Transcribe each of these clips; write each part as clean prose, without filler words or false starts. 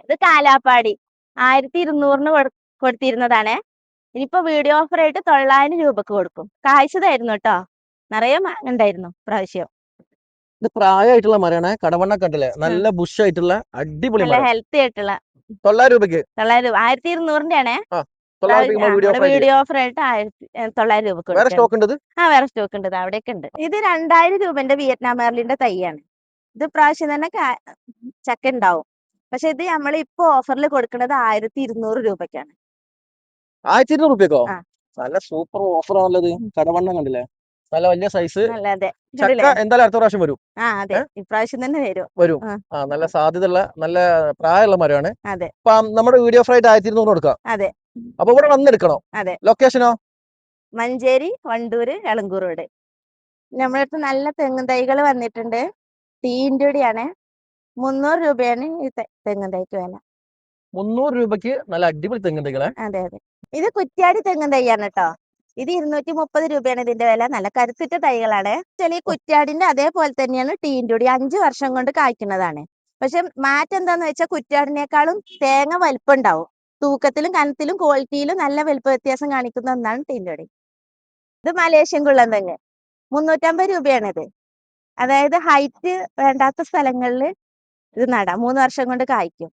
ഇത് കാലാപ്പാടി 1200 കൊടുത്തിരുന്നതാണേ. ഇനിയിപ്പോ video offer ആയിട്ട് 900 രൂപക്ക് കൊടുക്കും. കായ്ച്ചതായിരുന്നു കേട്ടോ, നിറയെ മാങ്ങ ഉണ്ടായിരുന്നു പ്രാവശ്യം. ഇത് പ്രായമായിട്ടുള്ള മരമാണ്, കടവണ്ണ കണ്ടില്ലേ, നല്ല ബുഷ് ആയിട്ടുള്ള അടിപൊളി നല്ല ഹെൽത്തി ആയിട്ടുള്ള 900 രൂപയ്ക്ക്. 1200 ആണേ. വീഡിയോ ഓഫർ ആയിട്ട് 900 രൂപക്ക് വേറെ സ്റ്റോക്ക് ഉണ്ട്. വേറെ സ്റ്റോക്ക് ഉണ്ട്, അവിടെയൊക്കെ ഉണ്ട്. ഇത് 2000 രൂപന്റെ വിയറ്റ്നാം മെർലിന്റെ തൈയാണ്. ഇത് പ്രാവശ്യം തന്നെ ചക്ക ഉണ്ടാവും. പക്ഷെ ഇത് നമ്മൾ ഇപ്പൊ ഓഫറിൽ കൊടുക്കുന്നത് 1200 രൂപയ്ക്കാണ്. 1200 രൂപയ്ക്കോ? നല്ല സൂപ്പർ ഓഫർ ആണല്ലോ. കടവണ്ണം കണ്ടില്ലേ, നല്ല വലിയ സൈസ് ചക്ക. എന്തായാലും അടുത്ത പ്രാവശ്യം വരും. ഇപ്രാവശ്യം തന്നെ വരും. നല്ല സാധ്യതയുള്ള നല്ല പ്രായമുള്ള മരമാണ്. നമ്മുടെ വീഡിയോ ഓഫർ ആയിട്ട് 1200 കൊടുക്കാം. അപ്പൊ ഇവിടെ വന്നെടുക്കണോ? ലൊക്കേഷനോ? മഞ്ചേരി, വണ്ടൂര്, എളങ്കൂർ റോഡ്. നമ്മുടെ അടുത്ത് നല്ല തെങ്ങും തൈകൾ വന്നിട്ടുണ്ട്. ടീൻഡുടിയാണ്. 300 രൂപയാണ് ഈ തെങ്ങും തൈക്ക് വില. 300 രൂപയ്ക്ക് നല്ല അടിപൊളി തെങ്ങും തൈകളെ. അതെ. ഇത് കുറ്റ്യാടി തെങ്ങും തൈയാണ് കേട്ടോ. ഇത് 230 രൂപയാണ് ഇതിന്റെ വില. നല്ല കരുത്തുറ്റ തൈകളാണ്. ഈ കുറ്റ്യാടിന്റെ അതേപോലെ തന്നെയാണ് ടീൻഡുടി. 5 വർഷം കൊണ്ട് കായ്ക്കുന്നതാണ്. പക്ഷെ മാറ്റം എന്താന്ന് വെച്ചാൽ കുറ്റ്യാടിനേക്കാളും തേങ്ങ വലിപ്പം ഉണ്ടാവും. തൂക്കത്തിലും കനത്തിലും ക്വാളിറ്റിയിലും നല്ല വലിപ്പ വ്യത്യാസം കാണിക്കുന്ന ഒന്നാണ് ടീൻഡുടി. ഇത് മലേഷ്യൻ കുള്ളൻ തെങ്ങ് 350 രൂപയാണിത്. അതായത് ഹൈറ്റ് വേണ്ടാത്ത സ്ഥലങ്ങളിൽ ഇത് നടാം. 3 വർഷം കൊണ്ട് കായ്ക്കും.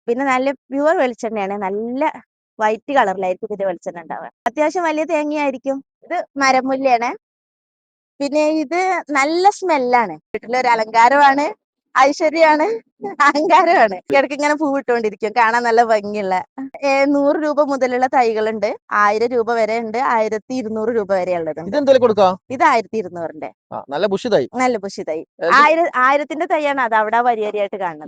പിന്നെ നല്ല പ്യുവർ വെളിച്ചെണ്ണയാണ്. നല്ല വൈറ്റ് കളറിലായിരിക്കും ഇതിന്റെ വെളിച്ചെണ്ണ ഉണ്ടാവുക. അത്യാവശ്യം വലിയ തേങ്ങയായിരിക്കും. ഇത് മരമുല്ലയാണ്. പിന്നെ ഇത് നല്ല സ്മെല്ലാണ്. വീട്ടിലൊരു അലങ്കാരമാണ്, ഐശ്വര്യമാണ്, അഹങ്കാരമാണ്. ഇടയ്ക്ക് ഇങ്ങനെ പൂവിട്ടുകൊണ്ടിരിക്കും, കാണാൻ നല്ല ഭംഗിയുള്ള. 100 രൂപ മുതലുള്ള തൈകളുണ്ട്. 1000 രൂപ വരെ ഉണ്ട്. 1200 രൂപ വരെ ഉള്ളതുണ്ട്. ഇത് 1200ന്റെ നല്ല ബുഷ് തൈ. 1000ന്റെ തൈയാണ്. അത് അവിടെ വരിയായിട്ട് കാണുന്നത്.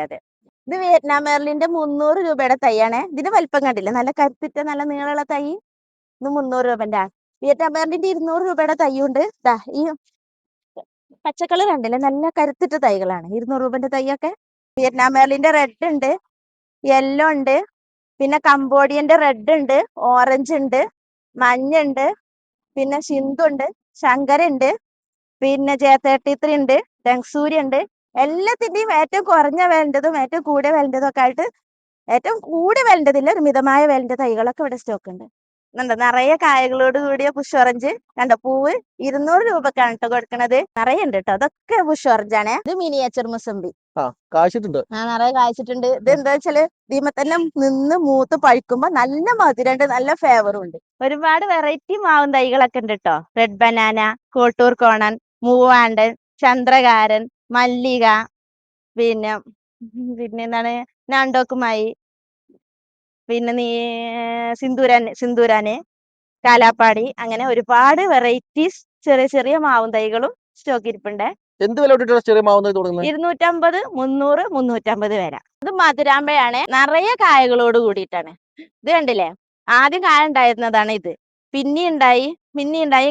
അതെ. ഇത് വിയറ്റ്നാം മെർലിന്റെ 300 രൂപയുടെ തൈയാണ്. ഇതിന്റെ വലിപ്പം കണ്ടില്ല, നല്ല കരുത്തിറ്റ നല്ല നീളമുള്ള തൈ. ഇത് 300 രൂപന്റെ. വിയറ്റ്നാം മെർലിന്റെ 200 രൂപയുടെ തൈയുണ്ട്. ഈ പച്ചക്കളർ കണ്ടില്ലേ, നല്ല കരുത്തിറ്റ തൈകളാണ്. 200 രൂപന്റെ തൈയൊക്കെ. വിയറ്റ്നാം മെർലിന്റെ റെഡ് ഉണ്ട്, യെല്ലോ ഉണ്ട്, പിന്നെ കംബോഡിയന്റെ റെഡ് ഉണ്ട്, ഓറഞ്ച് ഉണ്ട്, മഞ്ഞ ഉണ്ട്, പിന്നെ സിന്ധു ഉണ്ട്, ശങ്കര ഉണ്ട്, പിന്നെ J33 ഉണ്ട്, ടെങ്സൂരി ഉണ്ട്. എല്ലാത്തിന്റെയും ഏറ്റവും കുറഞ്ഞ വിലൻ്റെതും ഏറ്റവും കൂടിയ വിലൻ്റെതും ഒക്കെ ആയിട്ട്, ഏറ്റവും കൂടിയ വിലൻ്റെതില്ല, ഒരു മിതമായ വിലൻ്റെ തൈകളൊക്കെ ഇവിടെ സ്റ്റോക്ക് ഉണ്ട്. നിറയെ കായകളോട് കൂടിയ പുഷ് ഓറഞ്ച് കണ്ടോ. പൂവ് 200 രൂപക്കാണ് കേട്ടോ കൊടുക്കണത്. നിറയെ ഉണ്ട് കേട്ടോ. അതൊക്കെ പുഷ് ഓറഞ്ച് ആണ്. ഇത് മിനിയേച്ചർ മുസമ്പി. നിറയെ കായ്ച്ചിട്ടുണ്ട്. ഇത് എന്താ വെച്ചാല് ഇതിമ തന്നെ നിന്ന് മൂത്ത് പഴിക്കുമ്പോ നല്ല മധുരമുണ്ട്, നല്ല ഫ്ലേവറും ഉണ്ട്. ഒരുപാട് വെറൈറ്റി മാവും തൈകളൊക്കെ ഉണ്ട് കേട്ടോ. റെഡ് ബനാന, കോട്ടൂർ കോണൻ, മൂവാണ്ടൻ, ചന്ദ്രകാരൻ, മല്ലിക, പിന്നെ എന്താണ് നാണ്ടോക്കുമായി, പിന്നെ സിന്ദൂരാന്, കാലാപ്പാടി, അങ്ങനെ ഒരുപാട് വെറൈറ്റീസ് ചെറിയ ചെറിയ മാവും തൈകളും സ്റ്റോക്ക് ഇരിപ്പുണ്ട്. എന്ത് വില 250, 300, 350 വരെ. ഇത് മധുരാമ്പയാണ്. നിറയെ കായകളോട് കൂടിയിട്ടാണ്. ഇത് കണ്ടില്ലേ, ആദ്യം കായ ഉണ്ടായിരുന്നതാണ് ഇത്. പിന്നെ ഉണ്ടായി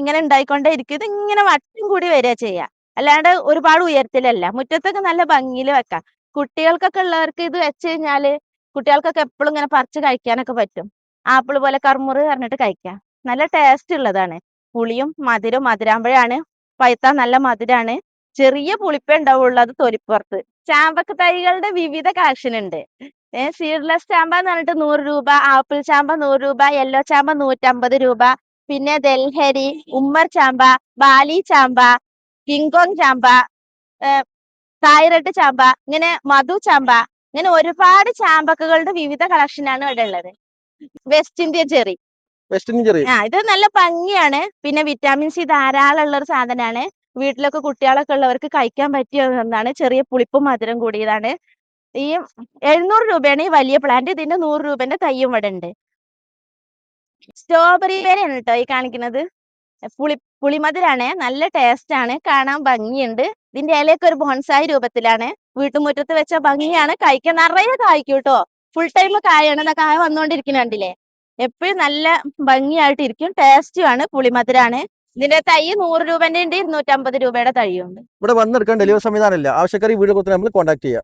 ഇങ്ങനെ ഉണ്ടായിക്കൊണ്ടേ ഇരിക്കും. ഇത് ഇങ്ങനെ വട്ടം കൂടി വരിക ചെയ്യാം, അല്ലാണ്ട് ഒരുപാട് ഉയരത്തിലല്ല. മുറ്റത്തൊക്കെ നല്ല ഭംഗിയിൽ വെക്കാം. കുട്ടികൾക്കൊക്കെ ഉള്ളവർക്ക് ഇത് വെച്ച് കഴിഞ്ഞാല് കുട്ടികൾക്കൊക്കെ എപ്പോഴും ഇങ്ങനെ പറിച്ച് കഴിക്കാനൊക്കെ പറ്റും. ആപ്പിൾ പോലെ കറുമുറ് പറഞ്ഞിട്ട് കഴിക്കാം. നല്ല ടേസ്റ്റ് ഉള്ളതാണ്. പുളിയും മധുരവും. മധുരാമ്പഴാണ്, പഴുത്താൽ നല്ല മധുരാണ്. ചെറിയ പുളിപ്പേ ഉണ്ടാവുള്ളൂ, അത് തൊലിപ്പുറത്ത്. ചാമ്പക്ക തൈകളുടെ വിവിധ കളക്ഷൻ ഉണ്ട്. സീഡ്ലെസ് ചാമ്പ എന്ന് പറഞ്ഞിട്ട് 100 രൂപ, ആപ്പിൾ ചാമ്പ 100 രൂപ, യെല്ലോ ചാമ്പ 150 രൂപ, പിന്നെ ദൽഹരി, ഉമ്മർ ചാമ്പ, ബാലി ചാമ്പ, കിങ്കോങ് ചാമ്പ, തായ്റെഡ് ചാമ്പ, ഇങ്ങനെ മധു ചാമ്പ, ഇങ്ങനെ ഒരുപാട് ചാമ്പക്കകളുടെ വിവിധ കളക്ഷനാണ് ഇവിടെ ഉള്ളത്. West Indian cherry. ഇത് നല്ല ഭംഗിയാണ്. പിന്നെ വിറ്റാമിൻ സി ധാരാളം ഉള്ള ഒരു സാധനമാണ്. വീട്ടിലൊക്കെ കുട്ടികളൊക്കെ ഉള്ളവർക്ക് കഴിക്കാൻ പറ്റിയ ഒന്നാണ്. ചെറിയ പുളിപ്പും മധുരം കൂടിയതാണ്. ഈ 700 രൂപയാണ് ഈ വലിയ പ്ലാന്റ്. ഇതിന്റെ 100 രൂപന്റെ തയ്യും ഇവിടെ ഉണ്ട്. സ്ട്രോബെറി പേരയാണ് കേട്ടോ ഈ കാണിക്കുന്നത്. പുളിമധുരാണ്, നല്ല ടേസ്റ്റ് ആണ്, കാണാൻ ഭംഗിയുണ്ട്. ഇതിന്റെ ഇലയൊക്കെ ഒരു ബോൺസായി രൂപത്തിലാണ്. വീട്ടുമുറ്റത്ത് വെച്ച ഭംഗിയാണ്. കഴിക്കാൻ നിറയെ കായ്ക്കും കേട്ടോ. ഫുൾ ടൈം കായാണ്. കായ വന്നുകൊണ്ടിരിക്കുന്ന കണ്ടില്ലേ. എപ്പോഴും നല്ല ഭംഗിയായിട്ട് ഇരിക്കും. ടേസ്റ്റും ആണ്, പുളിമധുരാണ്. ഇതിന്റെ തൈ 100 രൂപന്റെ ഉണ്ട്, 250 രൂപയുടെ തൈയുണ്ട്. ഇവിടെ വന്നെടുക്കാൻ ഡെലിവറി സംവിധാനം ഇല്ല. ആവശ്യക്കാർ വീഡിയോ നമ്മൾ കോൺടാക്ട് ചെയ്യാം.